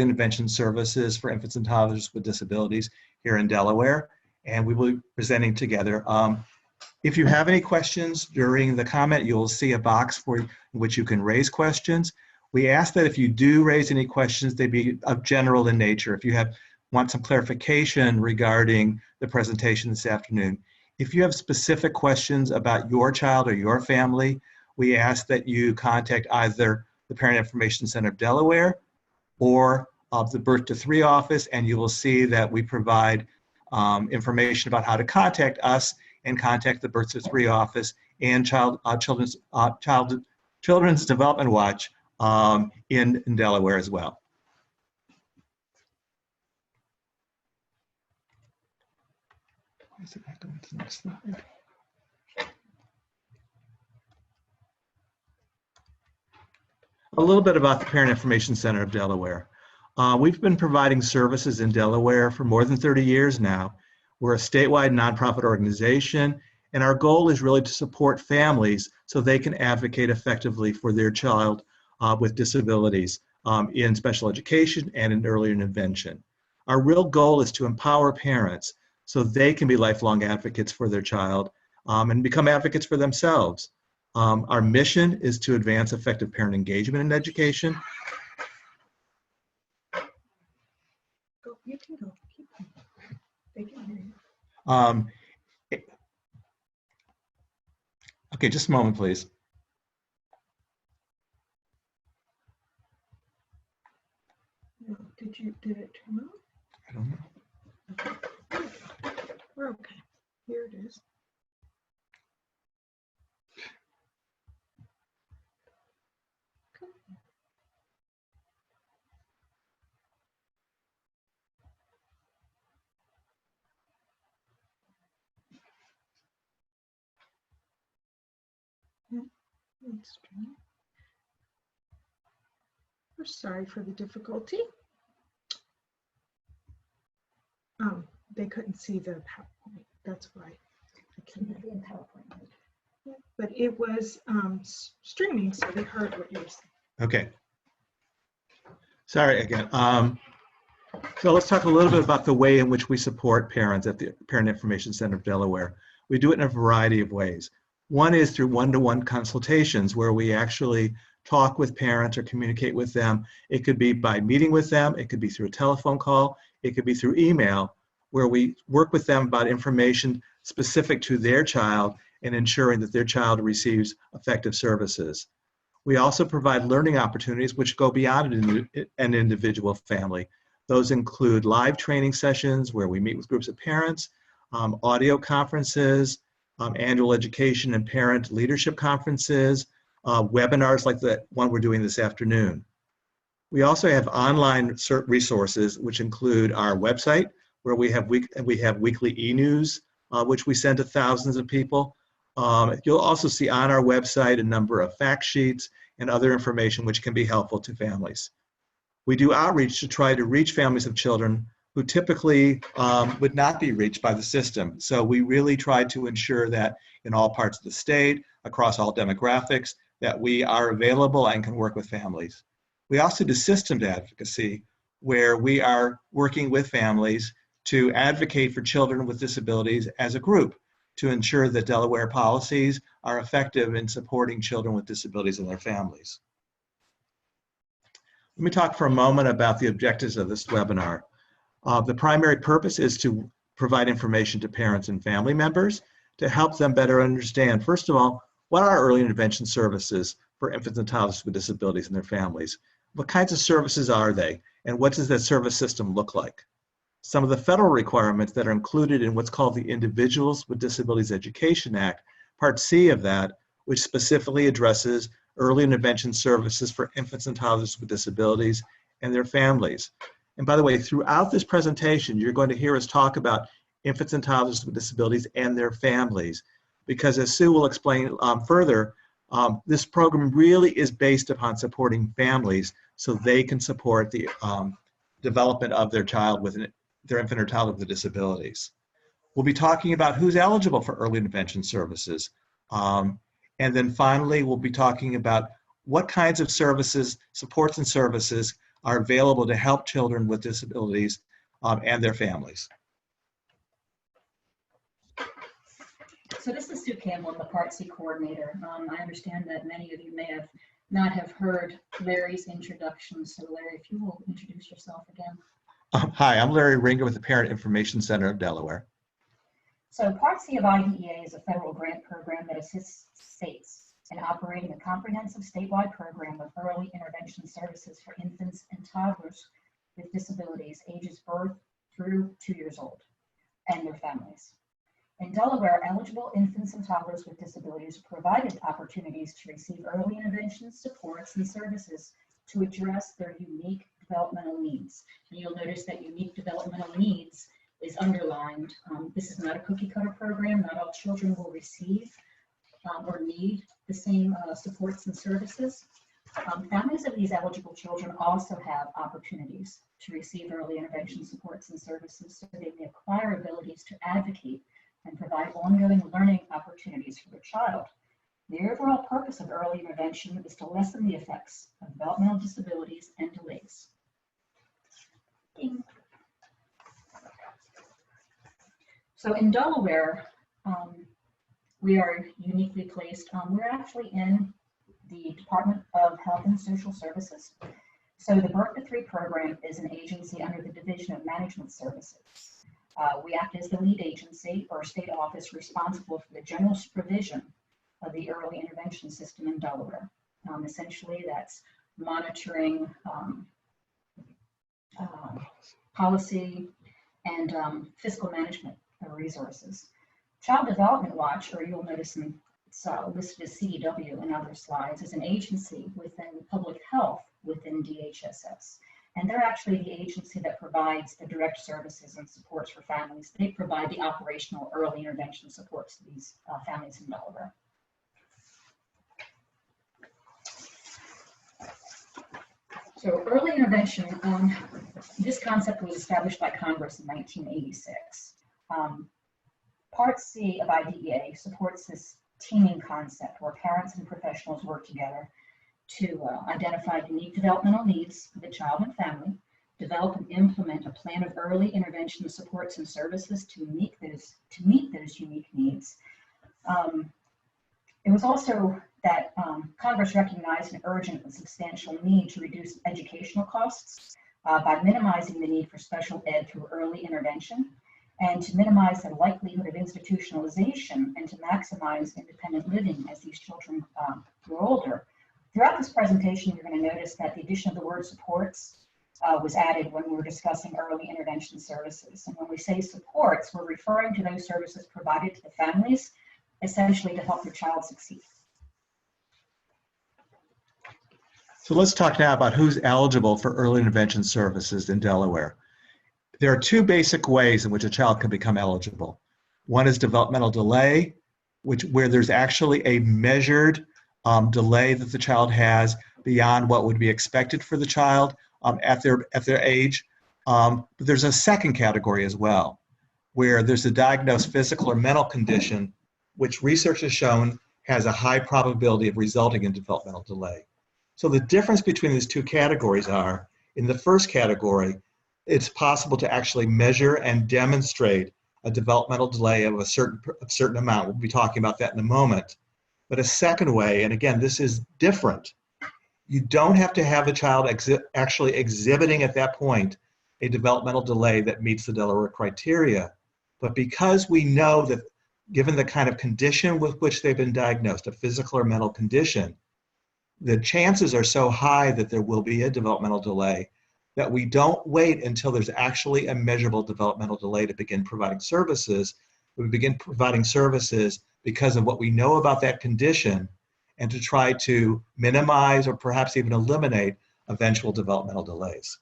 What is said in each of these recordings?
intervention services for infants and toddlers with disabilities here in Delaware, and we will be presenting together. If you have any questions during the comment, you'll see a box for which you can raise questions. We ask that if you do raise any questions, they be of general in nature. If you want some clarification regarding the presentation this afternoon. If you have specific questions about your child or your family, we ask that you contact either the Parent Information Center of Delaware or of the Birth to 3 office, and you will see that we provide information about how to contact us and contact the Birth to 3 office and Children's Development Watch in Delaware as well. Next slide. A little bit about the Parent Information Center of Delaware. We've been providing services in Delaware for more than 30 years now. We're a statewide nonprofit organization, and our goal is really to support families so they can advocate effectively for their child with disabilities in special education and in early intervention. Our real goal is to empower parents so they can be lifelong advocates for their child and become advocates for themselves. Our mission is to advance effective parent engagement in education. You can go. Keep going. They can hear you. Okay, just a moment, please. No, did it turn on? I don't know. Okay. We're okay. Here it is. We're sorry for the difficulty. They couldn't see the PowerPoint. That's why I couldn't be in PowerPoint. Yeah, but it was streaming, so they heard what you were saying. Okay. Sorry again. So let's talk a little bit about the way in which we support parents at the Parent Information Center of Delaware. We do it in a variety of ways. One is through one-to-one consultations where we actually talk with parents or communicate with them. It could be by meeting with them, it could be through a telephone call, it could be through email, where we work with them about information specific to their child and ensuring that their child receives effective services. We also provide learning opportunities which go beyond an individual family. Those include live training sessions where we meet with groups of parents, audio conferences, annual education and parent leadership conferences, webinars like the one we're doing this afternoon. We also have online resources which include our website where we have weekly e-news which we send to thousands of people. You'll also see on our website a number of fact sheets and other information which can be helpful to families. We do outreach to try to reach families of children who typically would not be reached by the system. So we really try to ensure that in all parts of the state, across all demographics, that we are available and can work with families. We also do systems advocacy where we are working with families to advocate for children with disabilities as a group to ensure that Delaware policies are effective in supporting children with disabilities and their families. Let me talk for a moment about the objectives of this webinar. The primary purpose is to provide information to parents and family members to help them better understand, first of all, what are early intervention services for infants and toddlers with disabilities and their families? What kinds of services are they? And what does that service system look like? Some of the federal requirements that are included in what's called the Individuals with Disabilities Education Act, Part C of that, which specifically addresses early intervention services for infants and toddlers with disabilities and their families. And by the way, throughout this presentation, you're going to hear us talk about infants and toddlers with disabilities and their families, because as Sue will explain further, this program really is based upon supporting families so they can support the development of their child with their infant or toddler with disabilities. We'll be talking about who's eligible for early intervention services. And then finally, we'll be talking about what kinds of services, supports and services are available to help children with disabilities and their families. So this is Sue Campbell, the Part C coordinator. I understand that many of you may not have heard Larry's introduction. So Larry, if you will introduce yourself again. Hi, I'm Larry Ringer with the Parent Information Center of Delaware. So Part C of IDEA is a federal grant program that assists states in operating a comprehensive statewide program of early intervention services for infants and toddlers with disabilities ages birth through 2 years old and their families. In Delaware, eligible infants and toddlers with disabilities are provided opportunities to receive early intervention supports and services to address their unique developmental needs. And you'll notice that unique developmental needs is underlined. This is not a cookie cutter program. Not all children will receive or need the same supports and services. Families of these eligible children also have opportunities to receive early intervention supports and services so they may acquire abilities to advocate and provide ongoing learning opportunities for their child. The overall purpose of early intervention is to lessen the effects of developmental disabilities and delays. Ding. So in Delaware, we are uniquely placed. We're actually in the Department of Health and Social Services. So the Birth to 3 program is an agency under the Division of Management Services. We act as the lead agency or state office responsible for the general supervision of the early intervention system in Delaware. Essentially, that's monitoring policy and fiscal management of resources. Child Development Watch, or you'll notice it's listed as CDW in other slides, is an agency within public health within DHSS. And they're actually the agency that provides the direct services and supports for families. They provide the operational early intervention supports to these families in Delaware. So early intervention, this concept was established by Congress in 1986. Part C of IDEA supports this teaming concept where parents and professionals work together to identify unique developmental needs for the child and family, develop and implement a plan of early intervention supports and services to meet those unique needs. It was also that Congress recognized an urgent and substantial need to reduce educational costs by minimizing the need for special ed through early intervention, and to minimize the likelihood of institutionalization and to maximize independent living as these children grow older. Throughout this presentation, you're going to notice that the addition of the word supports was added when we were discussing early intervention services. And when we say supports, we're referring to those services provided to the families, essentially to help their child succeed. So let's talk now about who's eligible for early intervention services in Delaware. There are 2 basic ways in which a child can become eligible. One is developmental delay, where there's actually a measured delay that the child has beyond what would be expected for the child at their age. But there's a second category as well, where there's a diagnosed physical or mental condition, which research has shown has a high probability of resulting in developmental delay. So the difference between these 2 categories are, in the first category, it's possible to actually measure and demonstrate a developmental delay of a certain amount. We'll be talking about that in a moment. But a second way, and again, this is different, you don't have to have a child actually exhibiting at that point a developmental delay that meets the Delaware criteria. But because we know that given the kind of condition with which they've been diagnosed, a physical or mental condition, the chances are so high that there will be a developmental delay that we don't wait until there's actually a measurable developmental delay to begin providing services. We begin providing services because of what we know about that condition and to try to minimize or perhaps even eliminate eventual developmental delays.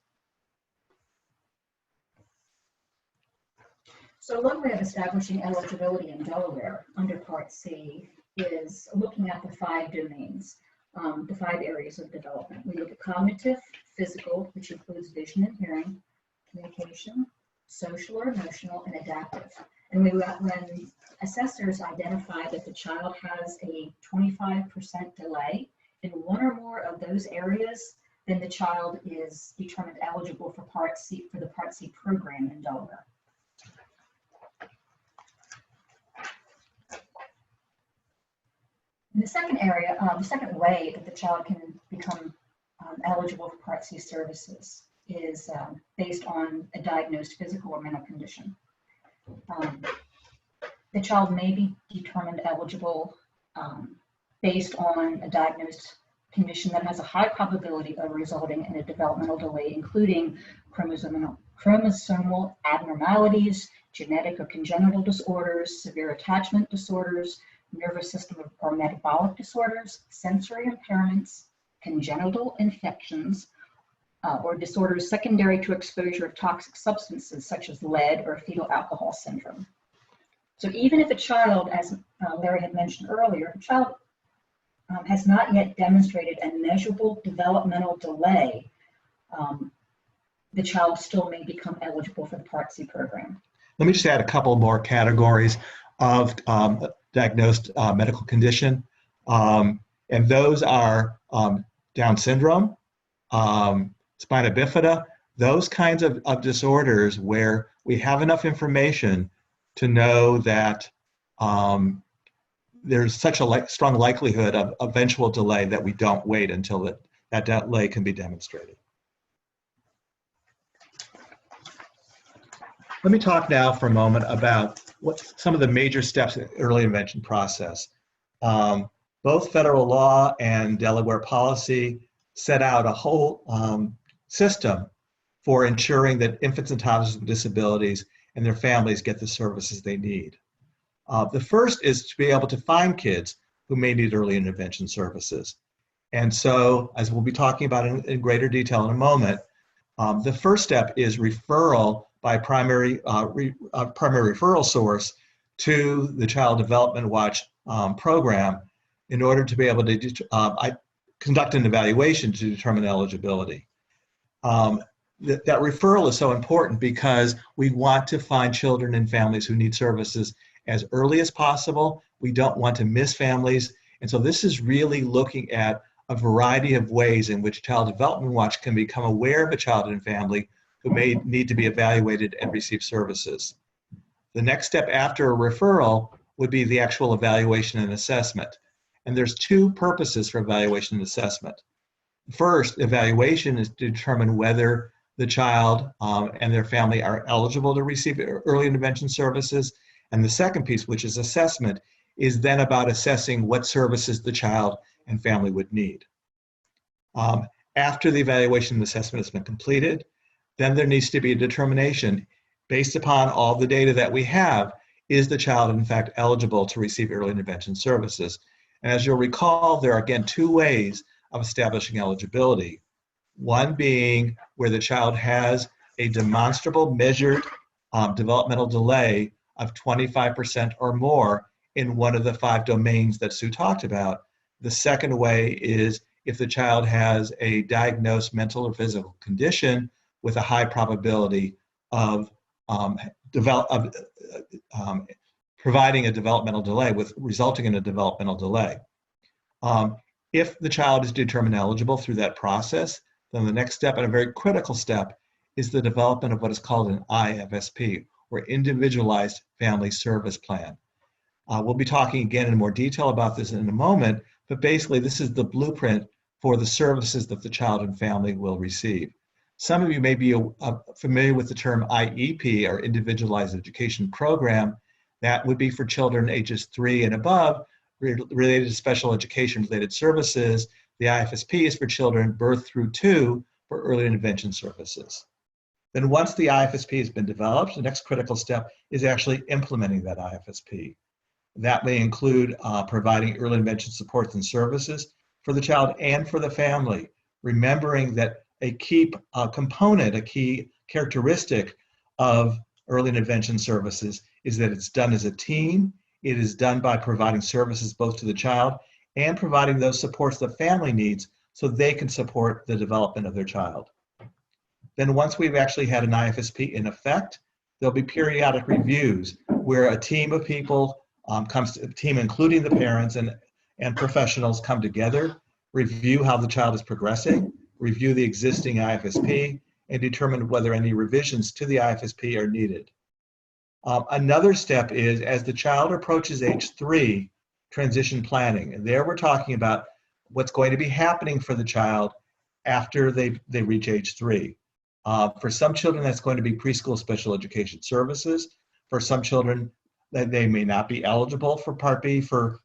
So one way of establishing eligibility in Delaware under Part C is looking at the 5 domains, the 5 areas of development. We look at cognitive, physical, which includes vision and hearing, communication, social or emotional, and adaptive. And when assessors identify that the child has a 25% delay in one or more of those areas, then the child is determined eligible for the Part C program in Delaware. In the second area, the second way that the child can become eligible for Part C services is based on a diagnosed physical or mental condition. The child may be determined eligible based on a diagnosed condition that has a high probability of resulting in a developmental delay, including chromosomal abnormalities, genetic or congenital disorders, severe attachment disorders, nervous system or metabolic disorders, sensory impairments, congenital infections, or disorders secondary to exposure of toxic substances such as lead or fetal alcohol syndrome. So even if a child, as Larry had mentioned earlier, if a child has not yet demonstrated a measurable developmental delay, the child still may become eligible for the Part C program. Let me just add a couple more categories of diagnosed medical condition. And those are Down syndrome, spina bifida, those kinds of disorders where we have enough information to know that there's such a strong likelihood of eventual delay that we don't wait until that delay can be demonstrated. Let me talk now for a moment about what some of the major steps in the early intervention process. Both federal law and Delaware policy set out a whole system for ensuring that infants and toddlers with disabilities and their families get the services they need. The first is to be able to find kids who may need early intervention services. And so, as we'll be talking about in greater detail in a moment, the first step is referral by primary referral source to the Child Development Watch program in order to be able to conduct an evaluation to determine eligibility. That referral is so important because we want to find children and families who need services as early as possible. We don't want to miss families. And so this is really looking at a variety of ways in which Child Development Watch can become aware of a child and family who may need to be evaluated and receive services. The next step after a referral would be the actual evaluation and assessment. And there's two purposes for evaluation and assessment. First, evaluation is to determine whether the child and their family are eligible to receive early intervention services. And the second piece, which is assessment, is then about assessing what services the child and family would need. After the evaluation and assessment has been completed, then there needs to be a determination based upon all the data that we have, is the child in fact eligible to receive early intervention services? And as you'll recall, there are again two ways of establishing eligibility. One being where the child has a demonstrable measured developmental delay of 25% or more in one of the 5 domains that Sue talked about. The second way is if the child has a diagnosed mental or physical condition with a high probability of providing a developmental delay, resulting in a developmental delay. If the child is determined eligible through that process, then the next step, and a very critical step, is the development of what is called an IFSP, or Individualized Family Service Plan. We'll be talking again in more detail about this in a moment, but basically this is the blueprint for the services that the child and family will receive. Some of you may be familiar with the term IEP, or Individualized Education Program. That would be for children ages 3 and above, related to special education related services. The IFSP is for children birth through 2 for early intervention services. Then once the IFSP has been developed, the next critical step is actually implementing that IFSP. That may include providing early intervention supports and services for the child and for the family, remembering that a key component, a key characteristic of early intervention services is that it's done as a team. It is done by providing services both to the child and providing those supports the family needs so they can support the development of their child. Then once we've actually had an IFSP in effect, there'll be periodic reviews where a team of people a team including the parents and professionals come together, review how the child is progressing, review the existing IFSP, and determine whether any revisions to the IFSP are needed. Another step is, as the child approaches age 3, transition planning. And there we're talking about what's going to be happening for the child after they reach age 3. For some children, that's going to be preschool special education services. For some children, they may not be eligible for Part B for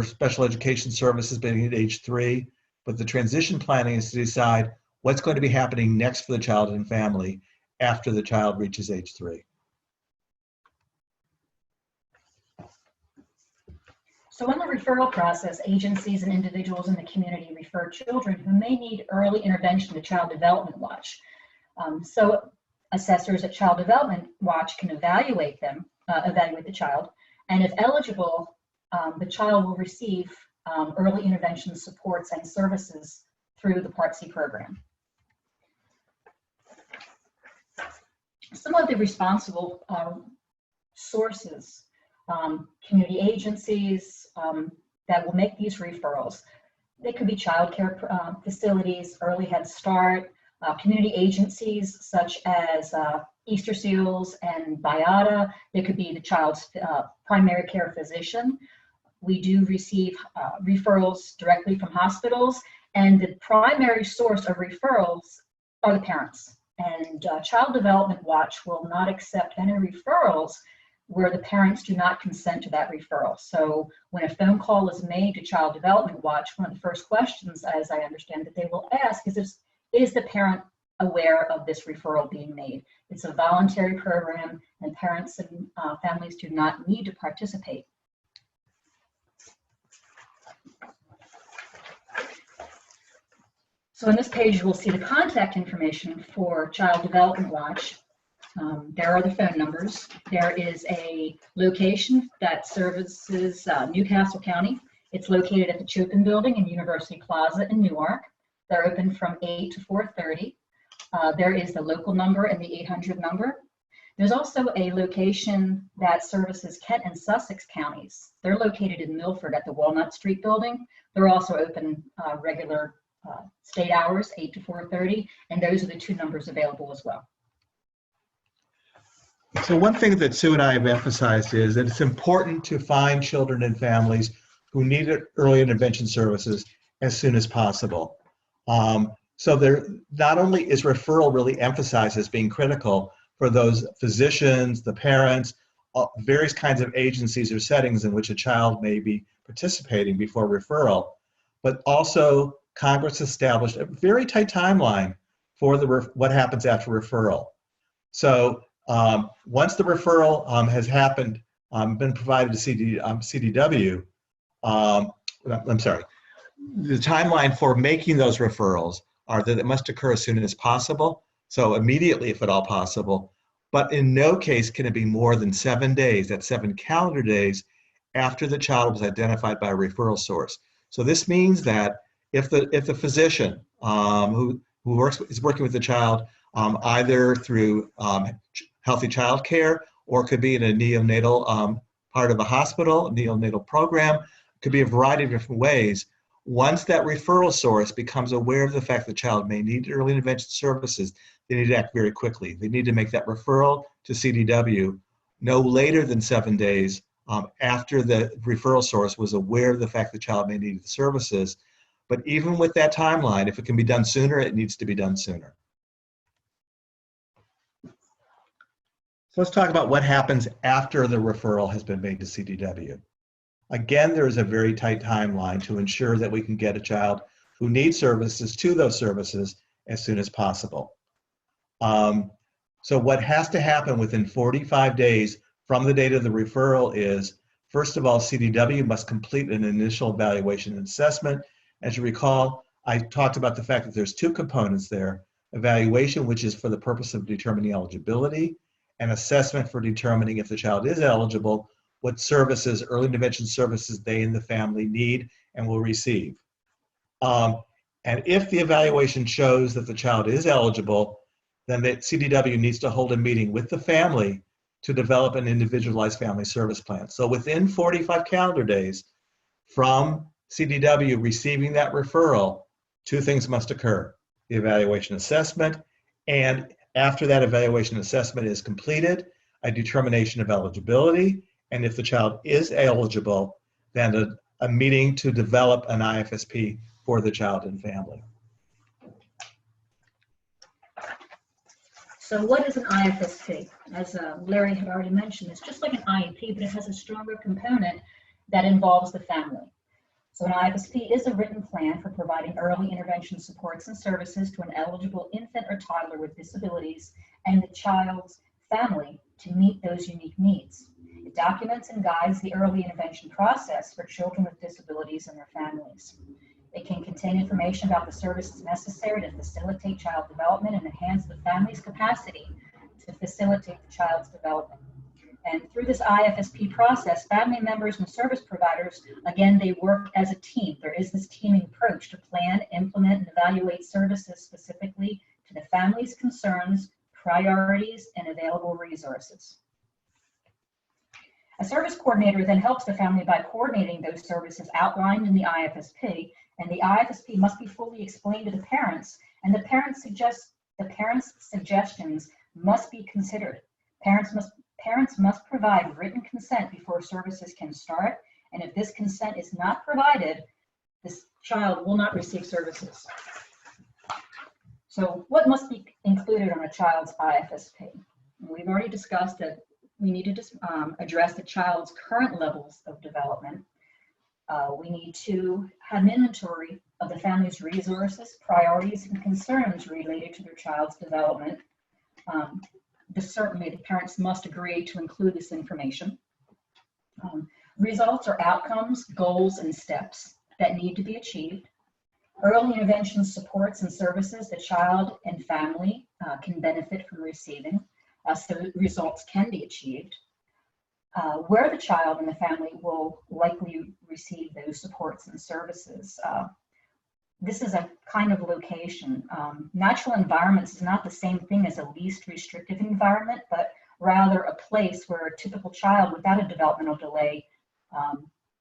special education services beginning at age 3. But the transition planning is to decide what's going to be happening next for the child and family after the child reaches age 3. So in the referral process, agencies and individuals in the community refer children who may need early intervention to Child Development Watch. So assessors at Child Development Watch can evaluate the child, and if eligible, the child will receive early intervention supports and services through the Part C program. Some of the responsible sources, community agencies that will make these referrals. They could be child care facilities, early Head Start, community agencies such as Easter Seals and BIATA. They could be the child's primary care physician. We do receive referrals directly from hospitals, and the primary source of referrals are the parents. And Child Development Watch will not accept any referrals where the parents do not consent to that referral. So when a phone call is made to Child Development Watch, one of the first questions, as I understand that they will ask, is the parent aware of this referral being made? It's a voluntary program, and parents and families do not need to participate. So on this page, you will see the contact information for Child Development Watch. There are the phone numbers. There is a location that services Newcastle County. It's located at the Chopin Building in University Plaza in Newark. They're open from 8 to 4:30. There is the local number and the 800 number. There's also a location that services Kent and Sussex counties. They're located in Milford at the Walnut Street Building. They're also open regular state hours, 8 to 4:30, and those are the 2 numbers available as well. So one thing that Sue and I have emphasized is that it's important to find children and families who need early intervention services as soon as possible. So there not only is referral really emphasized as being critical for those physicians, the parents, various kinds of agencies or settings in which a child may be participating before referral, but also Congress established a very tight timeline for what happens after referral. So once the referral has happened, been provided to CDW, I'm sorry, the timeline for making those referrals are that it must occur as soon as possible, so immediately if at all possible, but in no case can it be more than 7 days, that's 7 calendar days, after the child was identified by a referral source. So this means that if the physician who is working with the child either through healthy child care, or could be in a neonatal part of a hospital, a neonatal program, could be a variety of different ways. Once that referral source becomes aware of the fact the child may need early intervention services, they need to act very quickly. They need to make that referral to CDW no later than 7 days after the referral source was aware of the fact the child may need the services. But even with that timeline, if it can be done sooner, it needs to be done sooner. So let's talk about what happens after the referral has been made to CDW. Again, there is a very tight timeline to ensure that we can get a child who needs services to those services as soon as possible. So what has to happen within 45 days from the date of the referral is, first of all, CDW must complete an initial evaluation and assessment. As you recall, I talked about the fact that there's 2 components there: evaluation, which is for the purpose of determining eligibility, and assessment for determining if the child is eligible, what services, early intervention services they and the family need and will receive. And if the evaluation shows that the child is eligible, then the CDW needs to hold a meeting with the family to develop an individualized family service plan. So within 45 calendar days from CDW receiving that referral two things must occur: the evaluation assessment, and after that evaluation assessment is completed, a determination of eligibility, and if the child is eligible, then a meeting to develop an IFSP for the child and family. So what is an IFSP? As Larry had already mentioned, it's just like an IEP, but it has a stronger component that involves the family. So an IFSP is a written plan for providing early intervention supports and services to an eligible infant or toddler with disabilities and the child's family to meet those unique needs. It documents and guides the early intervention process for children with disabilities and their families. It can contain information about the services necessary to facilitate child development and enhance the family's capacity to facilitate the child's development. And through this IFSP process, family members and service providers, again, they work as a team. There is this teaming approach to plan, implement, and evaluate services specifically to the family's concerns, priorities, and available resources. A service coordinator then helps the family by coordinating those services outlined in the IFSP, and the IFSP must be fully explained to the parents, and the parents' suggestions must be considered. Parents must provide written consent before services can start, and if this consent is not provided, this child will not receive services. So what must be included on a child's IFSP? We've already discussed that we need to address the child's current levels of development. We need to have an inventory of the family's resources, priorities, and concerns related to their child's development. Certainly, the parents must agree to include this information. Results or outcomes, goals, and steps that need to be achieved. Early intervention supports and services the child and family can benefit from receiving, so results can be achieved. Where the child and the family will likely receive those supports and services. This is a kind of location. Natural environments is not the same thing as a least restrictive environment, but rather a place where a typical child without a developmental delay,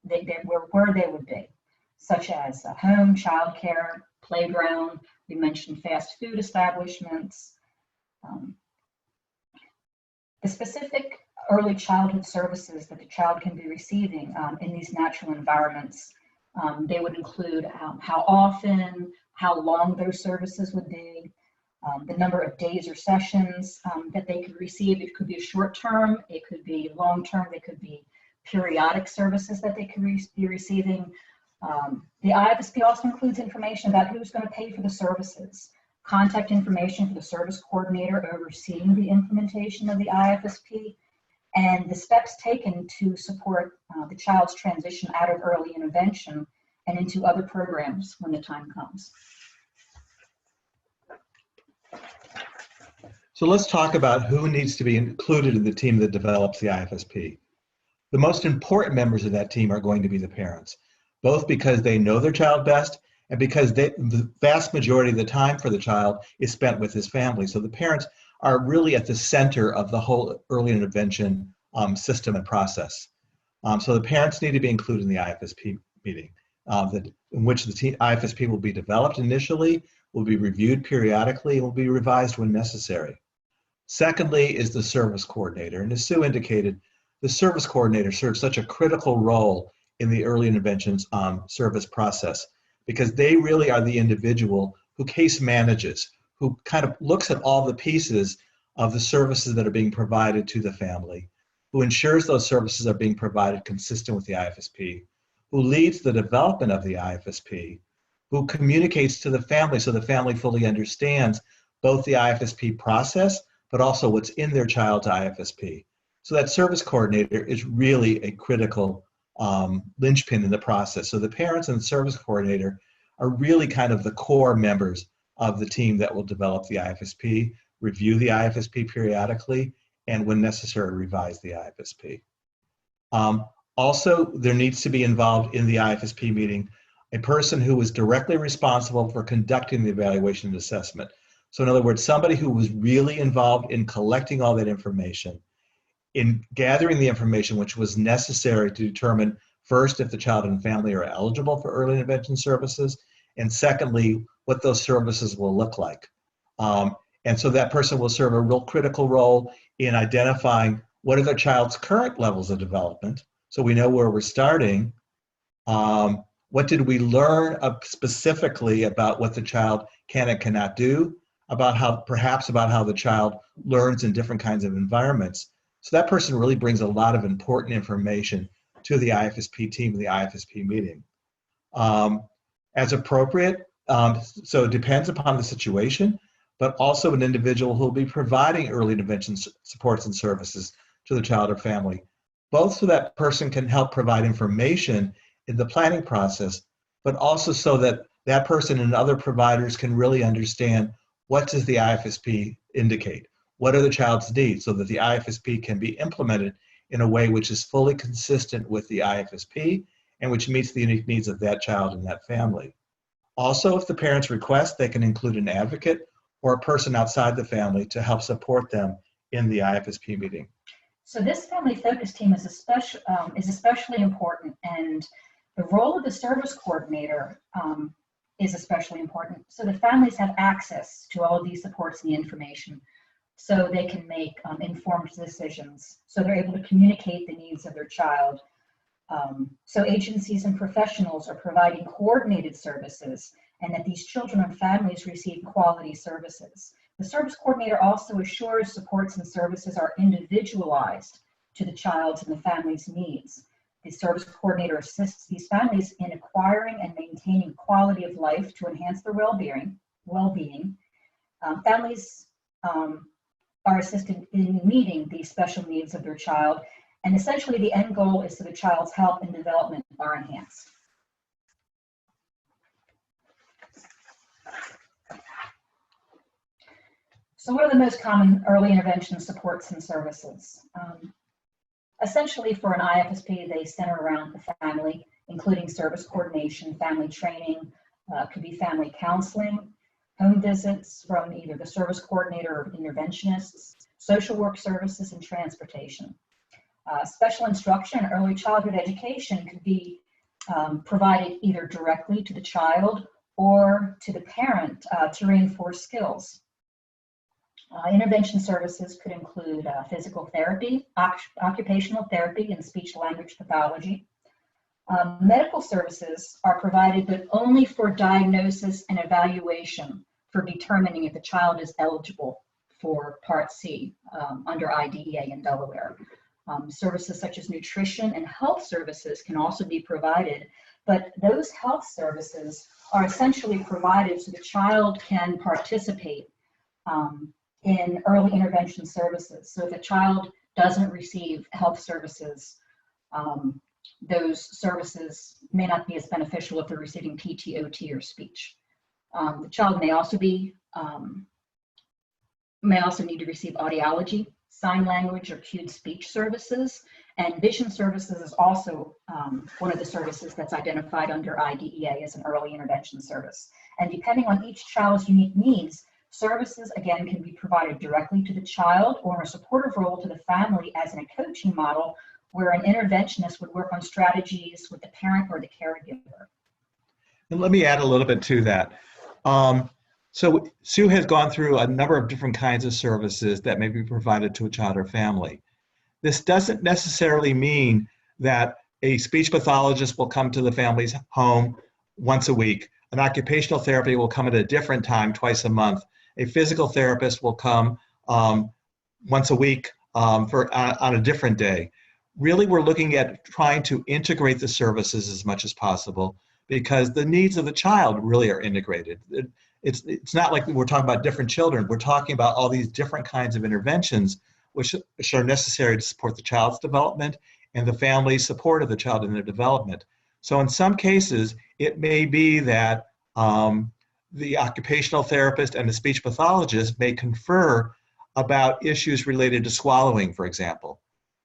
where they would be, such as a home, childcare, playground. We mentioned fast food establishments. The specific early childhood services that the child can be receiving in these natural environments, they would include how often, how long those services would be, the number of days or sessions that they could receive. It could be a short term, it could be long term, they could be periodic services that they could be receiving. The IFSP also includes information about who's going to pay for the services, contact information for the service coordinator overseeing the implementation of the IFSP, and the steps taken to support the child's transition out of early intervention and into other programs when the time comes. So let's talk about who needs to be included in the team that develops the IFSP. The most important members of that team are going to be the parents, both because they know their child best and because the vast majority of the time for the child is spent with his family. So the parents are really at the center of the whole early intervention system and process. So the parents need to be included in the IFSP meeting, in which the IFSP will be developed initially, will be reviewed periodically, and will be revised when necessary. Secondly is the service coordinator. And as Sue indicated, the service coordinator serves such a critical role in the early interventions service process because they really are the individual who case manages, who kind of looks at all the pieces of the services that are being provided to the family, who ensures those services are being provided consistent with the IFSP, who leads the development of the IFSP, who communicates to the family so the family fully understands both the IFSP process, but also what's in their child's IFSP. So that service coordinator is really a critical linchpin in the process. So the parents and the service coordinator are really kind of the core members of the team that will develop the IFSP, review the IFSP periodically, and when necessary, revise the IFSP. Also, there needs to be involved in the IFSP meeting a person who is directly responsible for conducting the evaluation and assessment. So in other words, somebody who was really involved in collecting all that information, in gathering the information which was necessary to determine first if the child and family are eligible for early intervention services, and secondly, what those services will look like. And so that person will serve a real critical role in identifying what are their child's current levels of development, so we know where we're starting. What did we learn specifically about what the child can and cannot do, perhaps about how the child learns in different kinds of environments. So that person really brings a lot of important information to the IFSP team in the IFSP meeting. As appropriate, so it depends upon the situation, but also an individual who will be providing early intervention supports and services to the child or family, both so that person can help provide information in the planning process, but also so that that person and other providers can really understand what does the IFSP indicate, what are the child's needs, so that the IFSP can be implemented in a way which is fully consistent with the IFSP and which meets the unique needs of that child and that family. Also, if the parents request, they can include an advocate or a person outside the family to help support them in the IFSP meeting. So this family focus team is especially important, and the role of the service coordinator is especially important. So the families have access to all of these supports and the information, so they can make informed decisions. So they're able to communicate the needs of their child. So agencies and professionals are providing coordinated services, and that these children and families receive quality services. The service coordinator also assures supports and services are individualized to the child's and the family's needs. The service coordinator assists these families in acquiring and maintaining quality of life to enhance their well-being. Families are assisted in meeting the special needs of their child, and essentially the end goal is so the child's health and development are enhanced. So what are the most common early intervention supports and services? Essentially for an IFSP, they center around the family, including service coordination, family training, could be family counseling, home visits from either the service coordinator or interventionists, social work services, and transportation. Special instruction and early childhood education could be provided either directly to the child or to the parent to reinforce skills. Intervention services could include physical therapy, occupational therapy, and speech-language pathology. Medical services are provided, but only for diagnosis and evaluation for determining if the child is eligible for Part C under IDEA in Delaware. Services such as nutrition and health services can also be provided, but those health services are essentially provided so the child can participate in early intervention services. So if a child doesn't receive health services, those services may not be as beneficial if they're receiving PT, OT, or speech. The child may also need to receive audiology, sign language, or cued speech services, and vision services is also one of the services that's identified under IDEA as an early intervention service. And depending on each child's unique needs, services, again, can be provided directly to the child or in a supportive role to the family as in a coaching model where an interventionist would work on strategies with the parent or the caregiver. And let me add a little bit to that. So Sue has gone through a number of different kinds of services that may be provided to a child or family. This doesn't necessarily mean that a speech pathologist will come to the family's home once a week. An occupational therapy will come at a different time, twice a month. A physical therapist will come once a week on a different day. Really, we're looking at trying to integrate the services as much as possible because the needs of the child really are integrated. It's not like we're talking about different children. We're talking about all these different kinds of interventions which are necessary to support the child's development and the family's support of the child in their development. So in some cases, it may be that the occupational therapist and the speech pathologist may confer about issues related to swallowing, for example.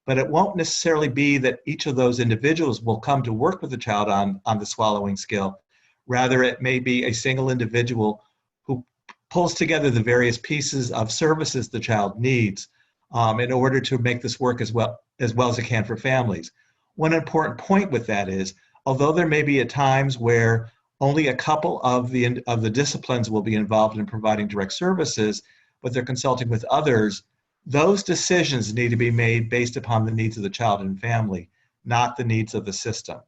But it won't necessarily be that each of those individuals will come to work with the child on the swallowing skill. Rather, it may be a single individual who pulls together the various pieces of services the child needs in order to make this work as well as it can for families. One important point with that is, although there may be at times where only a couple of the disciplines will be involved in providing direct services, but they're consulting with others. Those decisions need to be made based upon the needs of the child and family, not the needs of the system.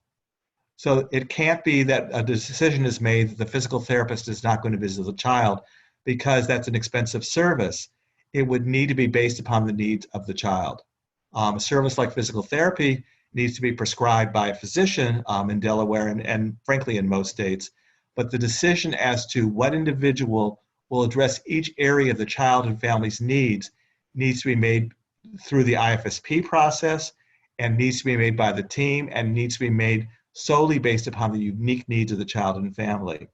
So it can't be that a decision is made that the physical therapist is not going to visit the child because that's an expensive service. It would need to be based upon the needs of the child. A service like physical therapy needs to be prescribed by a physician in Delaware and frankly in most states. But the decision as to what individual will address each area of the child and family's needs needs to be made through the IFSP process and needs to be made by the team and needs to be made solely based upon the unique needs of the child and family.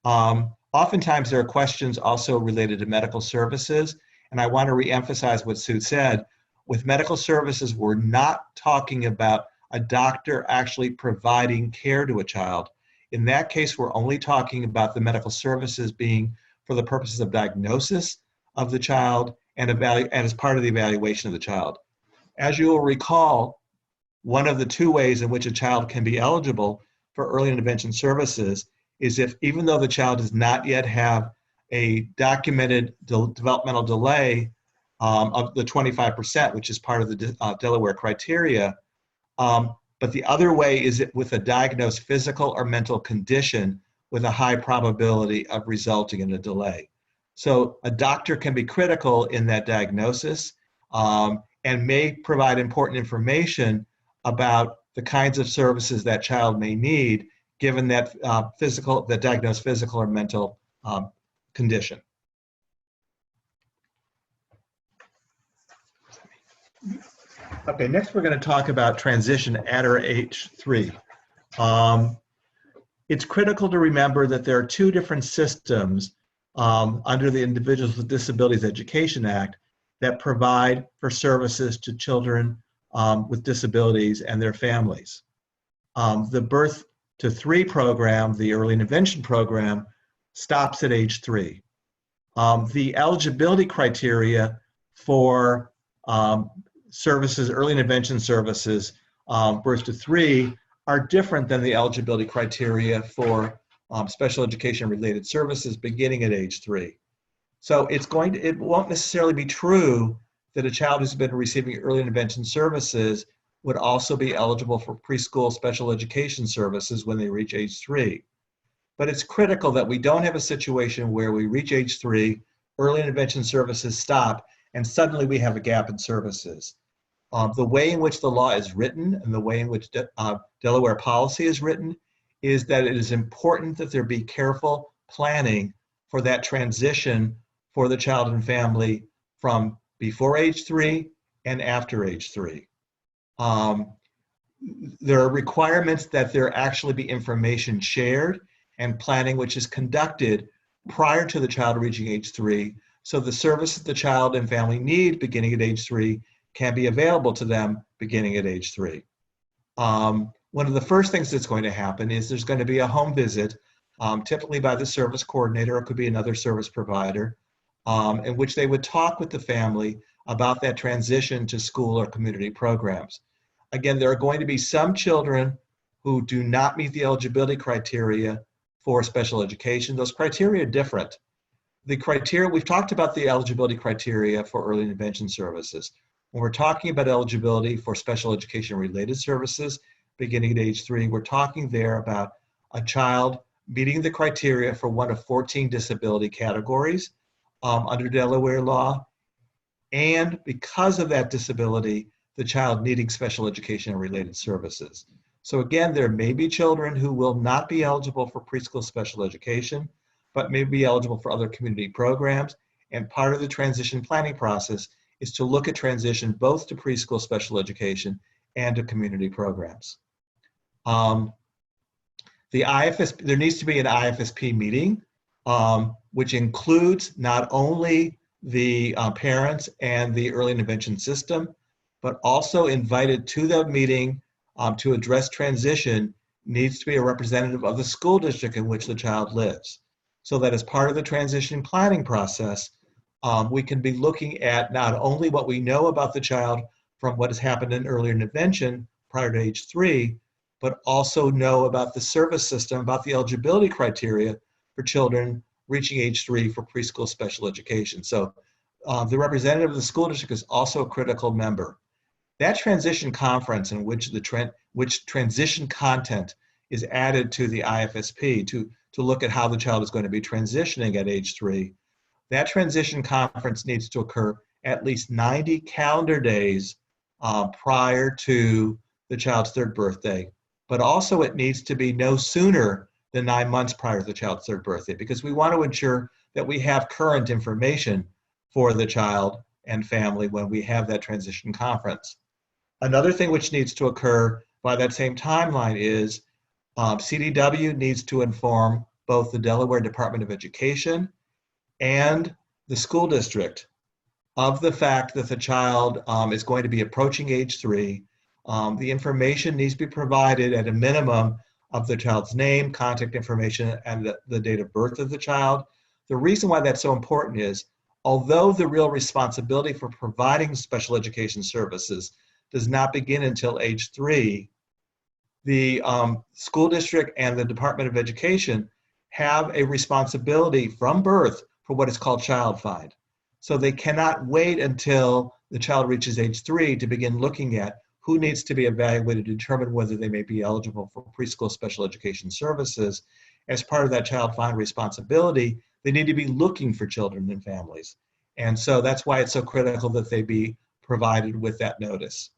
Oftentimes there are questions also related to medical services, and I want to reemphasize what Sue said. With medical services, we're not talking about a doctor actually providing care to a child. In that case, we're only talking about the medical services being for the purposes of diagnosis of the child and as part of the evaluation of the child. As you will recall, one of the two ways in which a child can be eligible for early intervention services is if, even though the child does not yet have a documented developmental delay of the 25%, which is part of the Delaware criteria, but the other way is with a diagnosed physical or mental condition with a high probability of resulting in a delay. So a doctor can be critical in that diagnosis and may provide important information about the kinds of services that child may need given that that diagnosed physical or mental condition. Okay, next we're going to talk about transition at or age 3. It's critical to remember that there are two different systems under the Individuals with Disabilities Education Act that provide for services to children with disabilities and their families. The Birth to 3 program, the early intervention program, stops at age 3. The eligibility criteria for services, early intervention services, birth to 3, are different than the eligibility criteria for special education related services beginning at age 3. So it won't necessarily be true that a child who's been receiving early intervention services would also be eligible for preschool special education services when they reach age 3. But it's critical that we don't have a situation where we reach age 3, early intervention services stop, and suddenly we have a gap in services. The way in which the law is written and the way in which Delaware policy is written is that it is important that there be careful planning for that transition for the child and family from before age 3 and after age 3. There are requirements that there actually be information shared and planning which is conducted prior to the child reaching age 3, so the services the child and family need beginning at age 3 can be available to them beginning at age 3. One of the first things that's going to happen is there's going to be a home visit, typically by the service coordinator, or it could be another service provider, in which they would talk with the family about that transition to school or community programs. Again, there are going to be some children who do not meet the eligibility criteria for special education. Those criteria are different. The criteria, we've talked about the eligibility criteria for early intervention services. When we're talking about eligibility for special education related services beginning at age 3, we're talking there about a child meeting the criteria for one of 14 disability categories under Delaware law, and because of that disability, the child needing special education related services. So again, there may be children who will not be eligible for preschool special education, but may be eligible for other community programs. And part of the transition planning process is to look at transition both to preschool special education and to community programs. There needs to be an IFSP meeting, which includes not only the parents and the early intervention system, but also invited to the meeting to address transition needs to be a representative of the school district in which the child lives. So that as part of the transition planning process, we can be looking at not only what we know about the child from what has happened in early intervention prior to age 3, but also know about the service system, about the eligibility criteria for children reaching age 3 for preschool special education. So the representative of the school district is also a critical member. That transition conference in which which transition content is added to the IFSP to look at how the child is going to be transitioning at age 3, that transition conference needs to occur at least 90 calendar days prior to the child's 3rd birthday. But also it needs to be no sooner than 9 months prior to the child's 3rd birthday, because we want to ensure that we have current information for the child and family when we have that transition conference. Another thing which needs to occur by that same timeline is CDW needs to inform both the Delaware Department of Education and the school district of the fact that the child is going to be approaching age 3. The information needs to be provided at a minimum of the child's name, contact information, and the date of birth of the child. The reason why that's so important is, although the real responsibility for providing special education services does not begin until age 3, the school district and the Department of Education have a responsibility from birth for what is called child find. So they cannot wait until the child reaches age 3 to begin looking at who needs to be evaluated to determine whether they may be eligible for preschool special education services. As part of that child find responsibility, they need to be looking for children and families. And so that's why it's so critical that they be provided with that notice.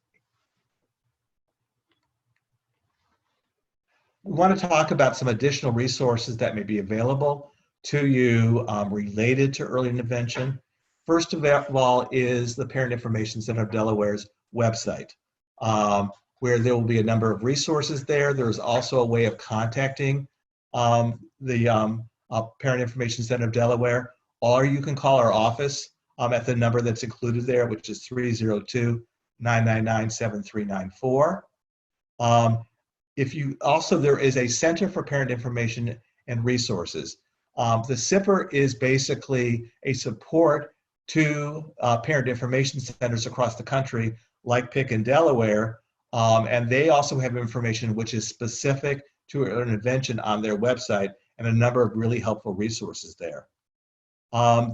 We want to talk about some additional resources that may be available to you related to early intervention. First of all is the Parent Information Center of Delaware's website, where there will be a number of resources there. There's also a way of contacting the Parent Information Center of Delaware, or you can call our office at the number that's included there, which is 302-999-7394. There is a Center for Parent Information and Resources. The CIPR is basically a support to parent information centers across the country, like PIC in Delaware, and they also have information which is specific to an intervention on their website, and a number of really helpful resources there.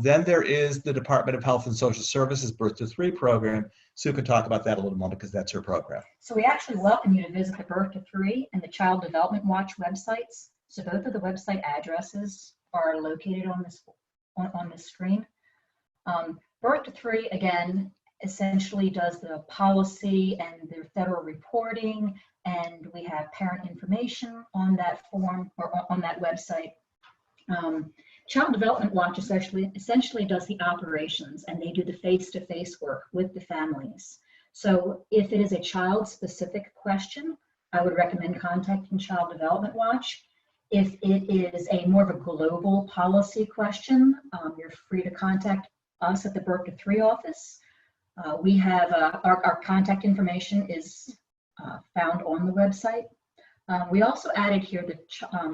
Then there is the Department of Health and Social Services Birth to 3 program. Sue can talk about that a little more because that's her program. So we actually welcome you to visit the Birth to 3 and the Child Development Watch websites. So both of the website addresses are located on this screen. Birth to 3, again, essentially does the policy and their federal reporting, and we have parent information on that form or on that website. Child Development Watch essentially does the operations, and they do the face-to-face work with the families. So if it is a child-specific question, I would recommend contacting Child Development Watch. If it is a more of a global policy question, you're free to contact us at the Birth to 3 office. We have our contact information is found on the website. We also added here the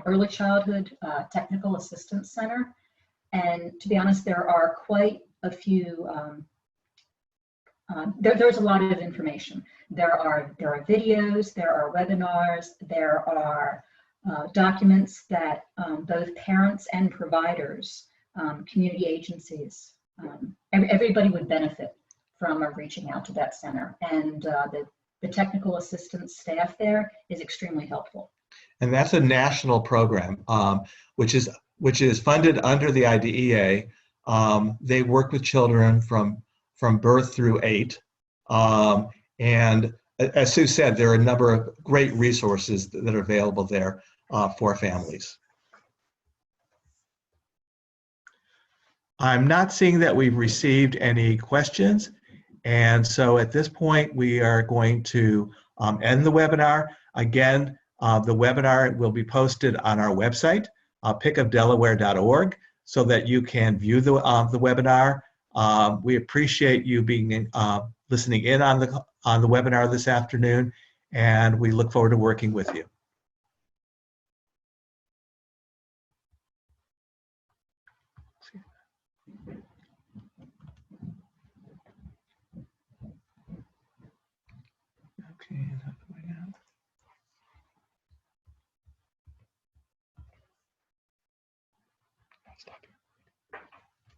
Early Childhood Technical Assistance Center. And to be honest, there are quite a few, there's a lot of information. There are videos, there are webinars, there are documents that both parents and providers, community agencies, everybody would benefit from reaching out to that center. And the technical assistance staff there is extremely helpful. And that's a national program, which is funded under the IDEA. They work with children from birth through 8. And as Sue said, there are a number of great resources that are available there for families. I'm not seeing that we've received any questions. And so at this point, we are going to end the webinar. Again, the webinar will be posted on our website, picofdelaware.org, so that you can view the webinar. We appreciate you being listening in on the webinar this afternoon, and we look forward to working with you.